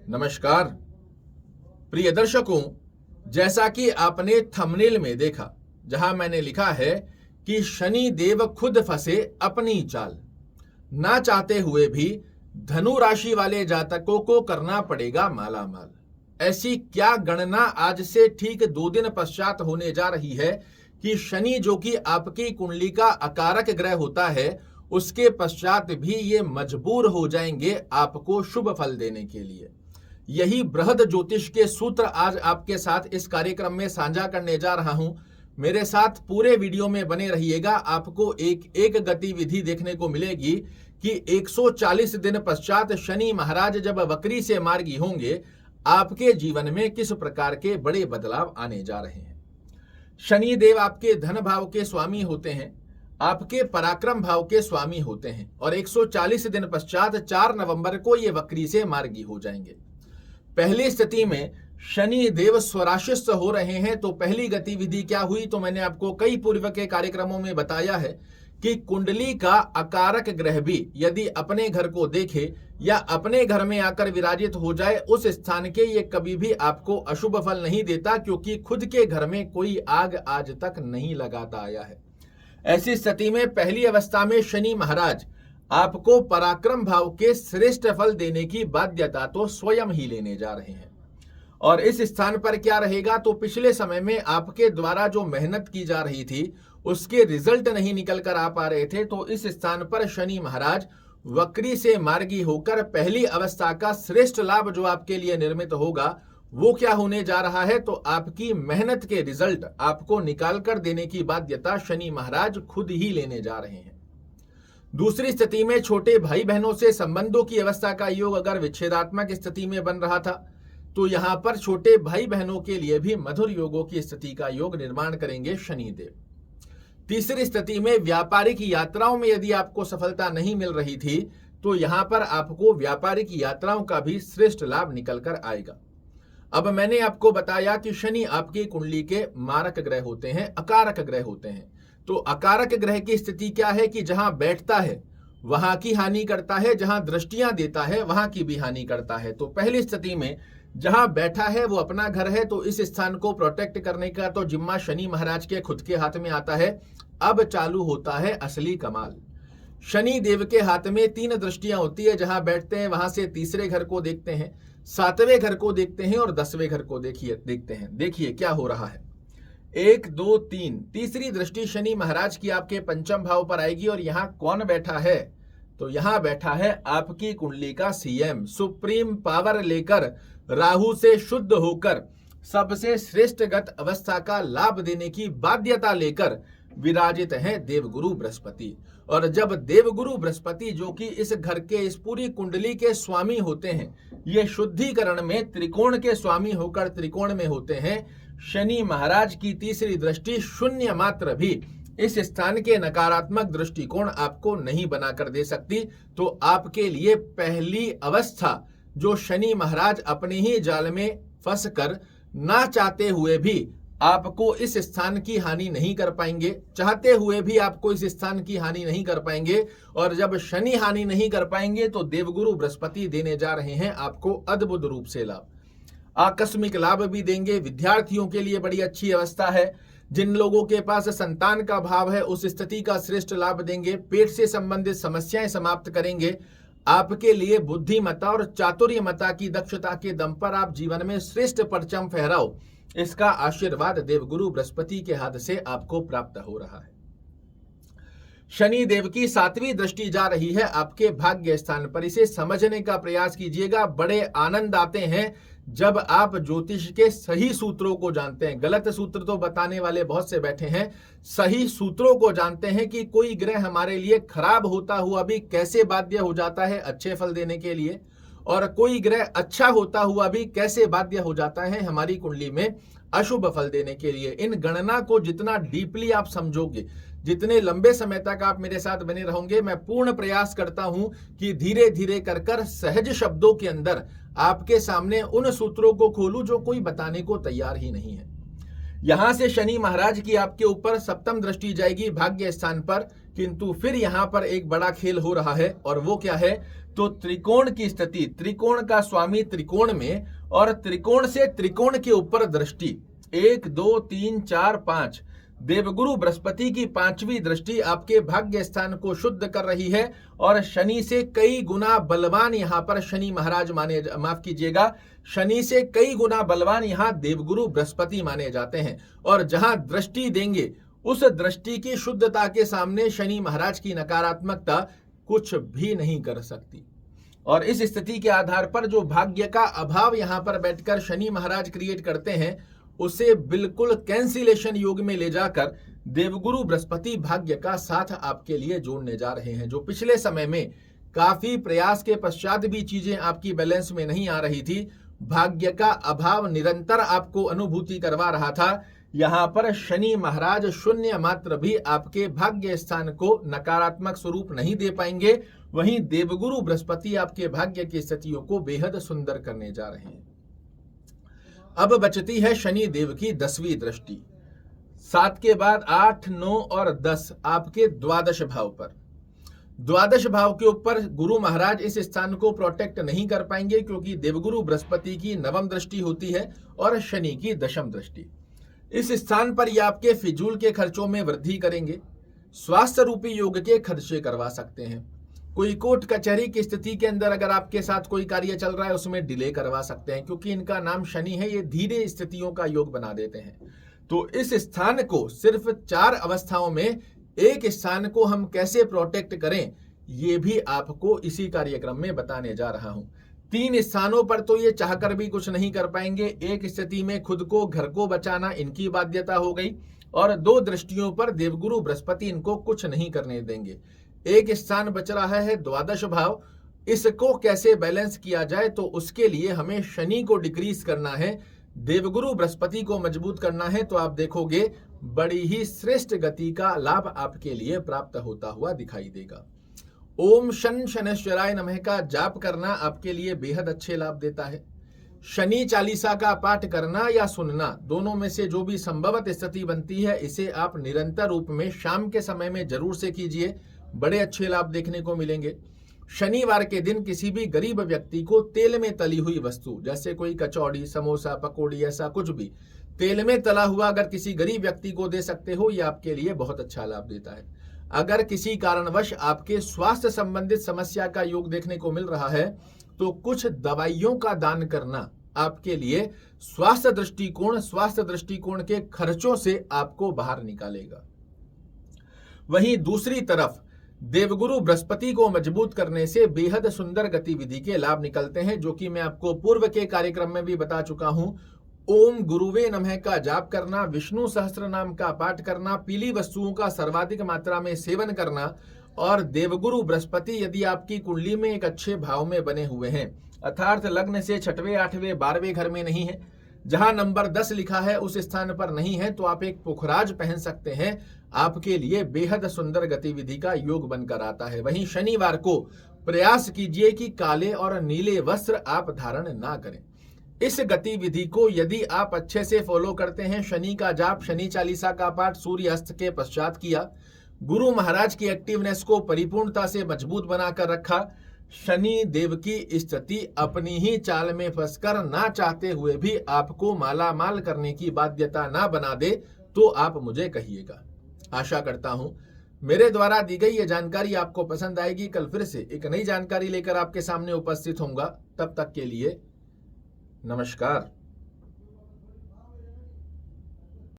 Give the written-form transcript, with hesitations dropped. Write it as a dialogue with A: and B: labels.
A: नमस्कार प्रिय दर्शकों, जैसा कि आपने थंबनेल में देखा, जहां मैंने लिखा है कि शनि देव खुद फंसे अपनी चाल, ना चाहते हुए भी धनु राशि वाले जातकों को करना पड़ेगा मालामाल। ऐसी क्या गणना आज से ठीक 2 दिन पश्चात होने जा रही है कि शनि, जो कि आपकी कुंडली का अकारक ग्रह होता है, उसके पश्चात भी ये मजबूर हो जाएंगे आपको शुभ फल देने के लिए। यही बृहद ज्योतिष के सूत्र आज आपके साथ इस कार्यक्रम में साझा करने जा रहा हूं। मेरे साथ पूरे वीडियो में बने रहिएगा। आपको एक एक गतिविधि देखने को मिलेगी कि 140 दिन पश्चात शनि महाराज जब वक्री से मार्गी होंगे, आपके जीवन में किस प्रकार के बड़े बदलाव आने जा रहे हैं। शनि देव आपके धन भाव के स्वामी होते हैं, आपके पराक्रम भाव के स्वामी होते हैं और 140 दिन पश्चात 4 नवंबर को ये वक्री से मार्गी हो जाएंगे। पहली स्थिति में शनि देव स्वराशिस्थ हो रहे हैं, तो पहली गतिविधि क्या हुई, तो मैंने आपको कई पूर्व के कार्यक्रमों में बताया है कि कुंडली का अकारक ग्रह भी यदि अपने घर को देखे या अपने घर में आकर विराजित हो जाए, उस स्थान के ये कभी भी आपको अशुभ फल नहीं देता, क्योंकि खुद के घर में कोई आग आज तक नहीं लगाता आया है। ऐसी स्थिति में पहली अवस्था में शनि महाराज आपको पराक्रम भाव के श्रेष्ठ फल देने की बाध्यता तो स्वयं ही लेने जा रहे हैं। और इस स्थान पर क्या रहेगा, तो पिछले समय में आपके द्वारा जो मेहनत की जा रही थी उसके रिजल्ट नहीं निकल कर आ पा रहे थे, तो इस स्थान पर शनि महाराज वक्री से मार्गी होकर पहली अवस्था का श्रेष्ठ लाभ जो आपके लिए निर्मित होगा, वो क्या होने जा रहा है, तो आपकी मेहनत के रिजल्ट आपको निकाल कर देने की बाध्यता शनि महाराज खुद ही लेने जा रहे हैं। दूसरी स्थिति में छोटे भाई बहनों से संबंधों की अवस्था का योग अगर विच्छेदात्मक स्थिति में बन रहा था, तो यहां पर छोटे भाई बहनों के लिए भी मधुर योगों की स्थिति का योग निर्माण करेंगे शनि देव। तीसरी स्थिति में व्यापारिक यात्राओं में यदि आपको सफलता नहीं मिल रही थी, तो यहां पर आपको व्यापारिक यात्राओं का भी श्रेष्ठ लाभ निकल कर आएगा। अब मैंने आपको बताया कि शनि आपकी कुंडली के मारक ग्रह होते हैं, अकारक ग्रह होते हैं। तो अकारक ग्रह की स्थिति क्या है कि जहां बैठता है वहां की हानि करता है, जहां दृष्टियां देता है वहां की भी हानि करता है। तो पहली स्थिति में जहां बैठा है वो अपना घर है, तो इस स्थान को प्रोटेक्ट करने का तो जिम्मा शनि महाराज के खुद के हाथ में आता है। अब चालू होता है असली कमाल। शनि देव के हाथ में 3 दृष्टियां होती है, जहां बैठते हैं वहां से तीसरे घर को देखते हैं, 7वें घर को देखते हैं और 10वें घर को देखते हैं। देखिए क्या हो रहा है, 1 2 3 तीसरी दृष्टि शनि महाराज की आपके पंचम भाव पर आएगी। और यहाँ कौन बैठा है, तो यहाँ बैठा है आपकी कुंडली का सीएम, सुप्रीम पावर लेकर राहु से शुद्ध होकर सबसे श्रेष्ठगत अवस्था का लाभ देने की बाध्यता लेकर विराजित हैं देवगुरु बृहस्पति। और जब देवगुरु बृहस्पति, जो कि इस घर के इस पूरी कुंडली के स्वामी होते हैं, ये शुद्धिकरण में त्रिकोण के स्वामी होकर त्रिकोण में होते हैं, शनि महाराज की तीसरी दृष्टि शून्य मात्र भी इस स्थान के नकारात्मक दृष्टिकोण आपको नहीं बनाकर दे सकती। तो आपके लिए पहली अवस्था जो शनि महाराज अपने ही जाल में फंसकर ना चाहते हुए भी आपको इस स्थान की हानि नहीं कर पाएंगे, चाहते हुए भी आपको इस स्थान की हानि नहीं कर पाएंगे। और जब शनि हानि नहीं कर पाएंगे तो देवगुरु बृहस्पति देने जा रहे हैं आपको अद्भुत रूप से लाभ, आकस्मिक लाभ भी देंगे। विद्यार्थियों के लिए बड़ी अच्छी अवस्था है। जिन लोगों के पास संतान का भाव है उस स्थिति का श्रेष्ठ लाभ देंगे। पेट से संबंधित समस्याएं समाप्त करेंगे। आपके लिए बुद्धिमत्ता और चातुर्यमता की दक्षता के दम पर आप जीवन में श्रेष्ठ परचम फहराओ, इसका आशीर्वाद देवगुरु बृहस्पति के हाथ से आपको प्राप्त हो रहा है। शनि देव की 7वीं दृष्टि जा रही है आपके भाग्य स्थान पर। इसे समझने का प्रयास कीजिएगा। बड़े आनंद आते हैं जब आप ज्योतिष के सही सूत्रों को जानते हैं। गलत सूत्र तो बताने वाले बहुत से बैठे हैं, सही सूत्रों को जानते हैं कि कोई ग्रह हमारे लिए खराब होता हुआ भी कैसे बाध्य हो जाता है अच्छे फल देने के लिए, और कोई ग्रह अच्छा होता हुआ भी कैसे बाध्य हो जाता है हमारी कुंडली में अशुभ फल देने के लिए। इन गणना को जितना डीपली आप समझोगे, जितने लंबे समय तक आप मेरे साथ बने रहोगे, मैं पूर्ण प्रयास करता हूं कि धीरे धीरे कर सहज शब्दों के अंदर आपके सामने उन सूत्रों को खोलूं जो कोई बताने को तैयार ही नहीं है। यहां से शनि महाराज की आपके ऊपर 7म दृष्टि जाएगी भाग्य स्थान पर, किंतु फिर यहां पर एक बड़ा खेल हो रहा है। और वो क्या है तो त्रिकोण की स्थिति, त्रिकोण का स्वामी त्रिकोण में और त्रिकोण से त्रिकोण के ऊपर दृष्टि, 1 2 3 4 5, देवगुरु बृहस्पति की 5वीं दृष्टि आपके भाग्य स्थान को शुद्ध कर रही है और शनि से कई गुना बलवान यहां पर शनि महाराज माने, माफ कीजिएगा, शनि से कई गुना बलवान यहां देवगुरु बृहस्पति माने जाते हैं। और जहां दृष्टि देंगे उस दृष्टि की शुद्धता के सामने शनि महाराज की नकारात्मकता कुछ भी नहीं कर सकती। और इस स्थिति के आधार पर जो भाग्य का अभाव यहां पर बैठकर शनि महाराज क्रिएट करते हैं, उसे बिल्कुल कैंसिलेशन योग में ले जाकर देवगुरु बृहस्पति भाग्य का साथ आपके लिए जोड़ने जा रहे हैं। जो पिछले समय में काफी प्रयास के पश्चात भी चीजें आपकी बैलेंस में नहीं आ रही थी, भाग्य का अभाव निरंतर आपको अनुभूति करवा रहा था, यहां पर शनि महाराज शून्य मात्र भी आपके भाग्य स्थान को नकारात्मक स्वरूप नहीं दे पाएंगे। वहीं देवगुरु बृहस्पति आपके भाग्य की स्थितियों को बेहद सुंदर करने जा रहे हैं। अब बचती है शनि देव की 10वीं दृष्टि। 7 के बाद 8, 9 और 10 आपके द्वादश भाव पर। द्वादश भाव के ऊपर गुरु महाराज इस स्थान को प्रोटेक्ट नहीं कर पाएंगे, क्योंकि देवगुरु बृहस्पति की 9वीं दृष्टि होती है और शनि की 10वीं दृष्टि। इस स्थान पर ये आपके फिजूल के खर्चों में वृद्धि करेंगे, स्वास्थ्य रूपी योग के खर्चे करवा सकते हैं। कोई कोर्ट कचहरी की स्थिति के अंदर अगर आपके साथ कोई कार्य चल रहा है उसमें डिले करवा सकते हैं, क्योंकि इनका नाम शनि है, ये धीरे स्थितियों का योग बना देते हैं। तो इस स्थान को सिर्फ 4 अवस्थाओं में एक स्थान को हम कैसे प्रोटेक्ट करें, ये भी आपको इसी कार्यक्रम में बताने जा रहा हूं। 3 स्थानों पर तो ये चाहकर भी कुछ नहीं कर पाएंगे। एक स्थिति में खुद को, घर को बचाना इनकी बाध्यता हो गई, और 2 दृष्टियों पर देवगुरु बृहस्पति इनको कुछ नहीं करने देंगे। एक स्थान बच रहा है द्वादश भाव, इसको कैसे बैलेंस किया जाए, तो उसके लिए हमें शनि को डिक्रीज करना है, देवगुरु बृहस्पति को मजबूत करना है। तो आप देखोगे बड़ी ही श्रेष्ठ गति का लाभ आपके लिए प्राप्त होता हुआ दिखाई देगा। ओम शन शनैश्चराय नमः का जाप करना आपके लिए बेहद अच्छे लाभ देता है। शनि चालीसा का पाठ करना या सुनना, दोनों में से जो भी संभवत स्थिति बनती है, इसे आप निरंतर रूप में शाम के समय में जरूर से कीजिए, बड़े अच्छे लाभ देखने को मिलेंगे। शनिवार के दिन किसी भी गरीब व्यक्ति को तेल में तली हुई वस्तु, जैसे कोई कचौड़ी, समोसा, पकौड़ी, ऐसा कुछ भी तेल में तला हुआ अगर किसी गरीब व्यक्ति को दे सकते हो, ये आपके लिए बहुत अच्छा लाभ देता है। अगर किसी कारणवश आपके स्वास्थ्य संबंधित समस्या का योग देखने को मिल रहा है, तो कुछ दवाइयों का दान करना आपके लिए स्वास्थ्य दृष्टिकोण के खर्चों से आपको बाहर निकालेगा। वहीं दूसरी तरफ देवगुरु बृहस्पति को मजबूत करने से बेहद सुंदर गतिविधि के लाभ निकलते हैं, जो कि मैं आपको पूर्व के कार्यक्रम में भी बता चुका हूं। ओम गुरुवे नमः का जाप करना, विष्णु सहस्त्र नाम का पाठ करना, पीली वस्तुओं का सर्वाधिक मात्रा में सेवन करना, और देवगुरु बृहस्पति यदि आपकी कुंडली में एक अच्छे भाव में बने हुए हैं, अर्थात लग्न से 6वें, 8वें, 12वें घर में नहीं है, जहां नंबर 10 लिखा है उस स्थान पर नहीं है, तो आप एक पुखराज पहन सकते हैं, आपके लिए बेहद सुंदर गतिविधि का योग बनकर आता है। वहीं शनिवार को प्रयास कीजिए कि काले और नीले वस्त्र आप धारण ना करें। इस गतिविधि को यदि आप अच्छे से फॉलो करते हैं, शनि का जाप, शनि चालीसा का पाठ सूर्य अस्त के पश्चात किया, गुरु महाराज की एक्टिवनेस को परिपूर्णता से मजबूत बनाकर रखा, शनि देव की स्थिति अपनी ही चाल में फंसकर ना चाहते हुए भी आपको माला माल करने की बाध्यता ना बना दे, तो आप मुझे कहिएगा। आशा करता हूं मेरे द्वारा दी गई ये जानकारी आपको पसंद आएगी। कल फिर से एक नई जानकारी लेकर आपके सामने उपस्थित होऊंगा। तब तक के लिए नमस्कार।